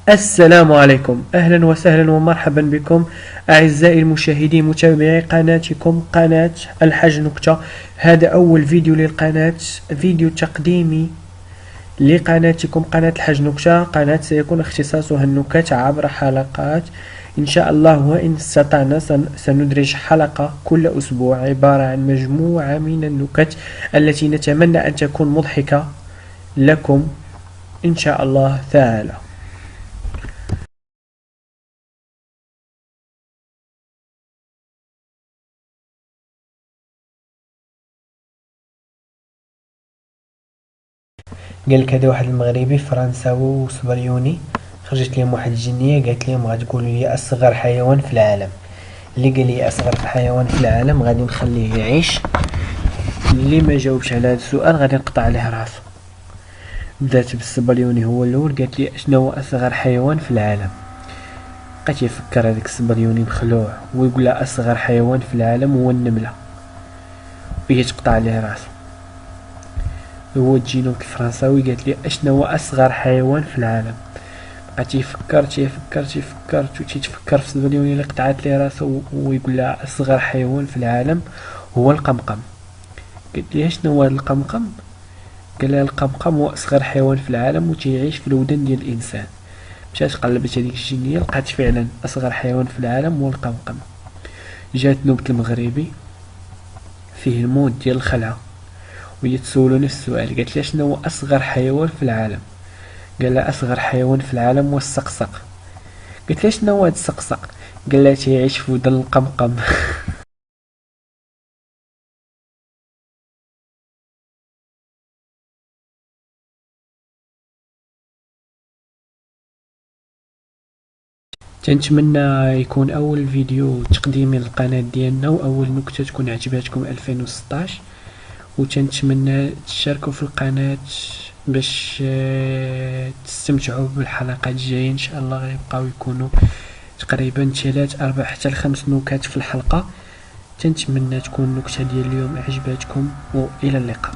السلام عليكم، أهلا وسهلا ومرحبا بكم أعزائي المشاهدين متابعي قناتكم قناة الحاج نكتة. هذا أول فيديو للقناة، فيديو تقديمي لقناتكم قناة الحاج نكتة. قناة سيكون اختصاصها النكت عبر حلقات إن شاء الله، وإن استطعنا سندرج حلقة كل أسبوع عبارة عن مجموعة من النكت التي نتمنى أن تكون مضحكة لكم إن شاء الله تعالى. قالك هذا واحد المغربي فرنساوي وصبريوني، خرجت لهم واحد الجنيه قالت لهم غتقولوا لي اصغر حيوان في العالم. اللي قال لي اصغر حيوان في العالم غادي نخليه يعيش، اللي ما جاوبش على هذا السؤال غادي نقطع عليه راسه. بدات بالصبريوني هو الاول، قالت لي شنو هو اصغر حيوان في العالم. بقيت يفكر هذاك الصبريوني مخلوع ويقول لها اصغر حيوان في العالم هو النمله، وهي تقطع عليه راسه. هو تجينوك الفرنساوي قالت لي اشنو هو اصغر حيوان في العالم. بقى تيفكر وتيتفكر في الزبليوني اللي قطعت لي راسه، ويقول لها اصغر حيوان في العالم هو القمقم. قالت لي شنو هو القمقم؟ قال لها القمقم هو اصغر حيوان في العالم وتيعيش في الودن ديال الانسان. مشات قلبت هذيك الجنيه لقات فعلا اصغر حيوان في العالم هو القمقم. جات نوبة المغربي فيه المود ديال الخلعه، وهي تسولو نفس السؤال، قالت لي شنو هو اصغر حيوان في العالم؟ قال لها اصغر حيوان في العالم هو الصقصق. قلت لها شنو هو هاد الصقصق؟ قال لها تيعيش في ودن القمقم. تنتمنى يكون اول فيديو تقديمي للقناه ديالنا واول نكته تكون عجباتكم 2016، وتنتمنى تشاركوا في القناه باش تستمتعوا بالحلقات الجايه ان شاء الله. غيبقاو يكونوا تقريبا 3 4 حتى ل5 نكات في الحلقه. تنتمنى تكون النكته ديال اليوم عجباتكم، والى اللقاء.